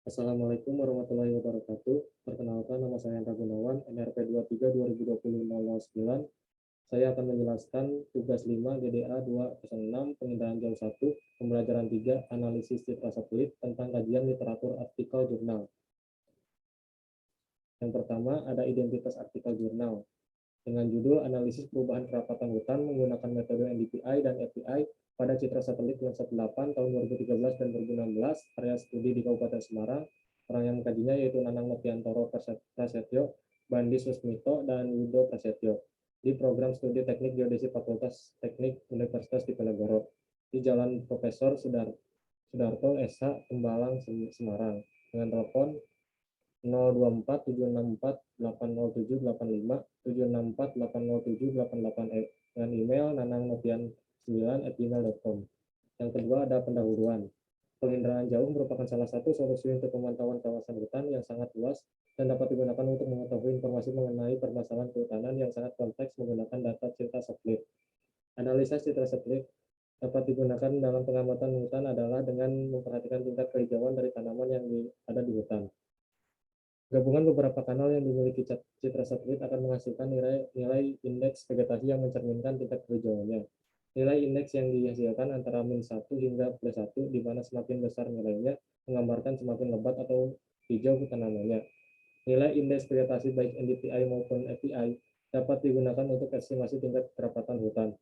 Assalamualaikum warahmatullahi wabarakatuh. Perkenalkan, nama saya Hendra Gunawan, NRP 23 2020 009. Saya akan menjelaskan tugas 5 GDA 206 penginderaan jauh 1, pembelajaran 3 analisis citra satelit tentang kajian literatur artikel jurnal. Yang pertama ada identitas artikel jurnal dengan judul analisis perubahan kerapatan hutan menggunakan metode NDPI dan API pada citra satelit Landsat 8 tahun 2013 dan 2016, area studi di Kabupaten Semarang. Orang yang mengkajinya yaitu Nanang Noviantoro Prasetyo, Bandi Susmito, dan Yudo Prasetyo di program studi teknik geodesi Fakultas Teknik Universitas Diponegoro di Jalan Profesor Sudarto SH, Tembalang, Semarang, dengan telepon 024 764 807 85 764 807 88 dengan email nanangnovian9@gmail.com. Yang kedua ada pendahuluan. Penginderaan jauh merupakan salah satu solusi untuk pemantauan kawasan hutan yang sangat luas dan dapat digunakan untuk mengetahui informasi mengenai permasalahan kehutanan yang sangat kompleks menggunakan data citra satelit. Analisa citra satelit dapat digunakan dalam pengamatan hutan adalah dengan memperhatikan tingkat kehijauan dari tanaman yang ada di hutan. Gabungan beberapa kanal yang dimiliki citra satelit akan menghasilkan nilai indeks vegetasi yang mencerminkan tingkat kehijauannya. Nilai indeks yang dihasilkan antara -1 hingga +1, di mana semakin besar nilainya menggambarkan semakin lebat atau hijau tanamannya. Nilai indeks vegetasi baik NDPI maupun API dapat digunakan untuk estimasi tingkat kerapatan hutan.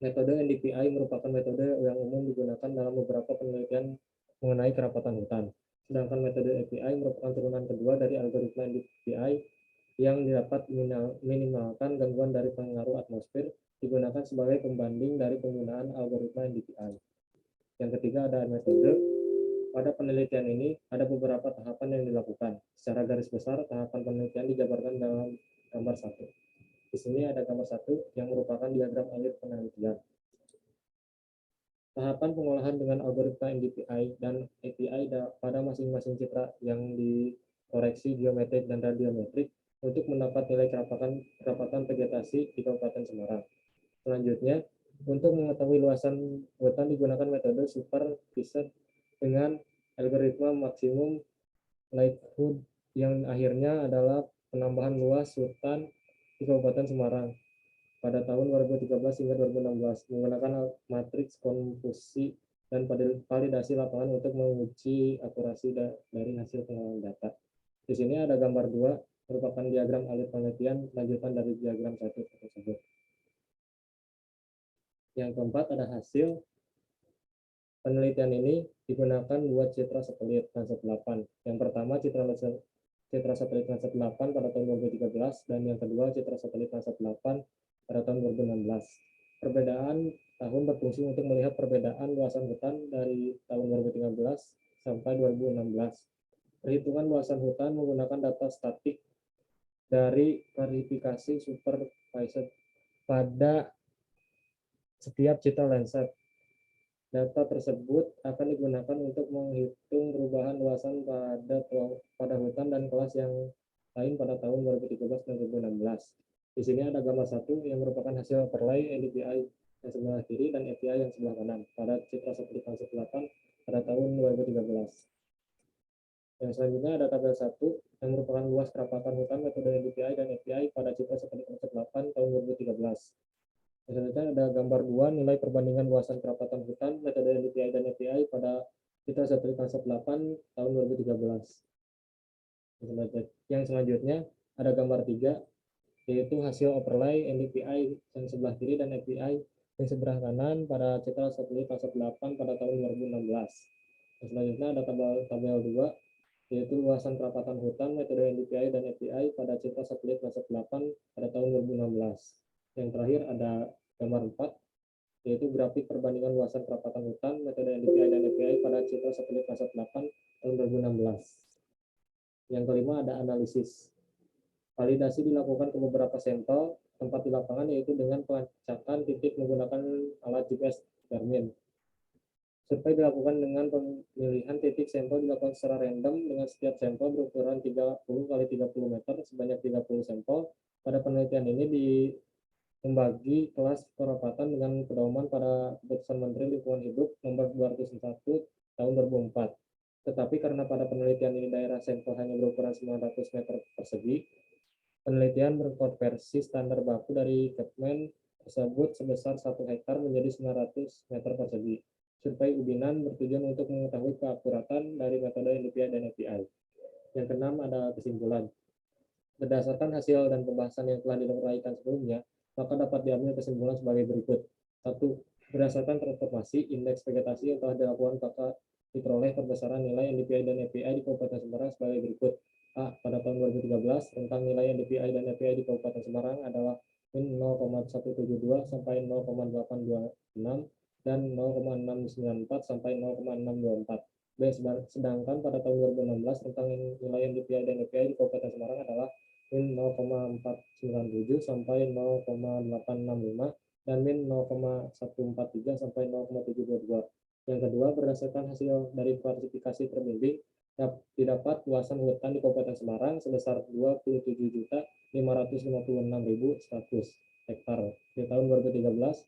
Metode NDPI merupakan metode yang umum digunakan dalam beberapa penelitian mengenai kerapatan hutan. Sedangkan metode API merupakan turunan kedua dari algoritma NDPI yang dapat minimalkan gangguan dari pengaruh atmosfer, digunakan sebagai pembanding dari penggunaan algoritma NDPI. Yang ketiga ada metode. Pada penelitian ini ada beberapa tahapan yang dilakukan. Secara garis besar, tahapan penelitian dijabarkan dalam gambar 1. Di sini ada gambar 1 yang merupakan diagram alir penelitian. Tahapan pengolahan dengan algoritma NDPI dan API pada masing-masing citra yang dikoreksi geometrik dan radiometrik untuk mendapat nilai kerapatan vegetasi di Kabupaten Semarang. Selanjutnya, untuk mengetahui luasan hutan digunakan metode supervised dengan algoritma maksimum likelihood yang akhirnya adalah penambahan luas hutan di Kabupaten Semarang pada tahun 2013 hingga 2016 menggunakan matriks konfusi dan validasi lapangan untuk menguji akurasi dari hasil pengolahan data. Di sini ada gambar 2 merupakan diagram alir penelitian lanjutan dari diagram 1 tersebut. Yang keempat ada hasil penelitian ini digunakan buat citra satelit Landsat 8. Yang pertama citra satelit Landsat 8 pada tahun 2013 dan yang kedua citra satelit Landsat 8 pada tahun 2016. Perbedaan tahun berfungsi untuk melihat perbedaan luasan hutan dari tahun 2013 sampai 2016. Perhitungan luasan hutan menggunakan data statik dari verifikasi supervised pada setiap citra Landsat. Data tersebut akan digunakan untuk menghitung perubahan luasan pada hutan dan kelas yang lain pada tahun 2013 dan 2016. Di sini ada gambar 1 yang merupakan hasil overlay NDPI yang sebelah kiri dan API yang sebelah kanan pada citra satelit Landsat 8 pada tahun 2013. Yang selanjutnya ada tabel 1 yang merupakan luas kerapatan hutan metode NDPI dan API pada citra satelit Landsat 8 tahun 2013. Selanjutnya ada gambar 2 nilai perbandingan luasan kerapatan hutan metode NDPI dan API pada citra satelit Landsat 8 tahun 2013. Yang selanjutnya ada gambar 3 yaitu hasil overlay NDPI yang sebelah kiri dan API yang sebelah kanan pada citra satelit Landsat 8 pada tahun 2016. Yang selanjutnya ada tabel 2 yaitu luasan kerapatan hutan metode NDPI dan API pada citra satelit Landsat 8 pada tahun 2016. Yang terakhir ada gambar 4 yaitu grafik perbandingan luasan kerapatan hutan metode NDPI dan API pada citra satelit Landsat 8 tahun 2016. Yang kelima ada analisis. Validasi dilakukan ke beberapa sampel tempat di lapangan yaitu dengan pelacakan titik menggunakan alat GPS Garmin. Survei dilakukan dengan pemilihan titik sampel dilakukan secara random dengan setiap sampel berukuran 30 kali 30 meter sebanyak 30 sampel. Pada penelitian ini membagi kelas kerapatan dengan pedoman pada Keputusan Menteri Lingkungan Hidup nomor 201 tahun 2004. Tetapi karena pada penelitian ini daerah sampel hanya berukuran 900 meter persegi, penelitian berkonversi standar baku dari Kepmen tersebut sebesar 1 hektar menjadi 900 meter persegi. Survei ubinan bertujuan untuk mengetahui keakuratan dari metode NDVI dan API. Yang keenam ada kesimpulan. Berdasarkan hasil dan pembahasan yang telah diuraikan sebelumnya, maka dapat diambil kesimpulan sebagai berikut. 1. Berdasarkan transformasi, indeks vegetasi yang telah dilakukan maka diperoleh perbesaran nilai NDVI dan API di Kabupaten Semarang sebagai berikut. A. Pada tahun 2013, rentang nilai NDVI dan API di Kabupaten Semarang adalah min 0,172 sampai 0,826 dan 0,694 sampai 0,624. B. Sedangkan pada tahun 2016, rentang nilai NDVI dan API di Kabupaten Semarang adalah min 0,497 sampai 0,865 dan min 0,143 sampai 0,722. Yang kedua, berdasarkan hasil dari klasifikasi terbimbing, didapat luasan hutan di Kabupaten Semarang sebesar 27.556.100 hektar di tahun 2013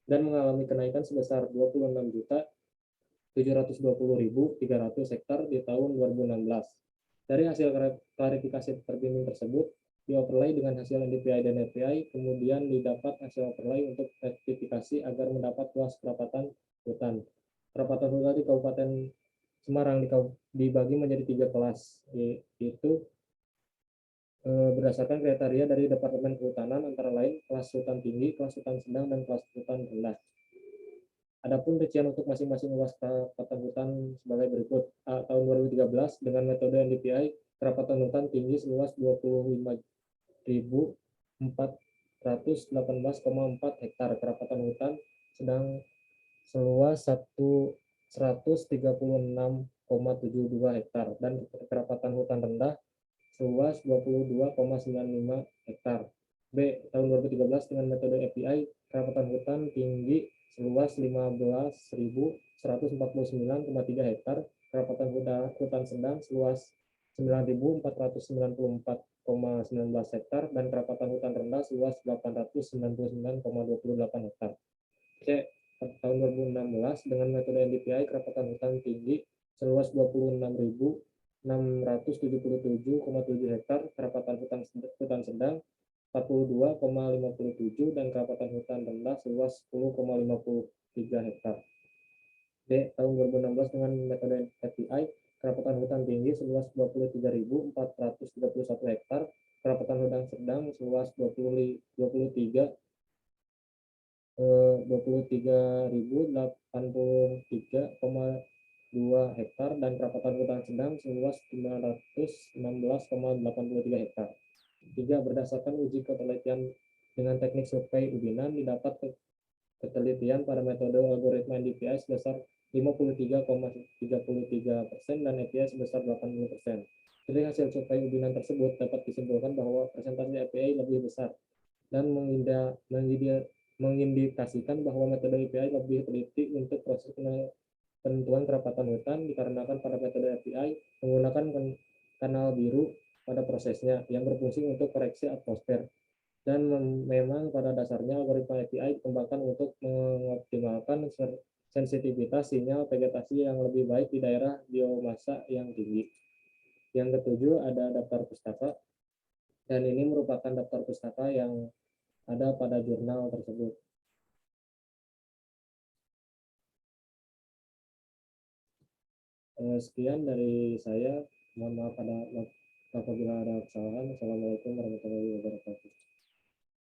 dan mengalami kenaikan sebesar 26.720.300 hektar di tahun 2016. Dari hasil klarifikasi terbimbing tersebut, dioverlay dengan hasil NDVI dan API, kemudian didapat hasil overlay untuk rectifikasi agar mendapat luas kerapatan hutan. Kerapatan hutan di Kabupaten Semarang dibagi menjadi 3 kelas, yaitu berdasarkan kriteria dari Departemen Kehutanan, antara lain kelas hutan tinggi, kelas hutan sedang, dan kelas hutan rendah. Adapun rincian untuk masing-masing luas kerapatan hutan sebagai berikut. A. Tahun 2013 dengan metode NDVI, kerapatan hutan tinggi seluas 25.418,4 hektar, kerapatan hutan sedang seluas 136,72 hektar, dan kerapatan hutan rendah seluas 22,95 hektar. B. Tahun 2013 dengan metode API, kerapatan hutan tinggi seluas 15.149,3 hektar, kerapatan hutan sedang seluas 9.494,19 hektar, dan kerapatan hutan rendah seluas 899,28 hektar. C. Tahun 2016 dengan metode NDVI, kerapatan hutan tinggi seluas 26.677,7 hektar, kerapatan hutan sedang 42,57 dan kerapatan hutan rendah seluas 10,53 hektar. D. Tahun 2016 dengan metode API, kerapatan hutan tinggi seluas 23.431 hektar, kerapatan hutan sedang seluas 23.083,2 hektar, dan kerapatan hutan sedang seluas 916,83 hektar. 3. Berdasarkan uji ketelitian dengan teknik survei ubinan, didapat ketelitian pada metode algoritma NDVI sebesar 53,33% dan API sebesar 80%. Dari hasil survei ubinan tersebut dapat disimpulkan bahwa presentasi API lebih besar dan mengindikasikan bahwa metode API lebih teliti untuk proses penentuan kerapatan hutan, dikarenakan pada metode API menggunakan kanal biru pada prosesnya yang berfungsi untuk koreksi atmosfer, dan memang pada dasarnya algoritma API dikembangkan untuk mengoptimalkan sensitivitas sinyal vegetasi yang lebih baik di daerah biomasa yang tinggi. Yang ketujuh ada daftar pustaka, dan ini merupakan daftar pustaka yang ada pada jurnal tersebut. Sekian dari saya. Mohon maaf apabila ada kesalahan. Assalamualaikum warahmatullahi wabarakatuh.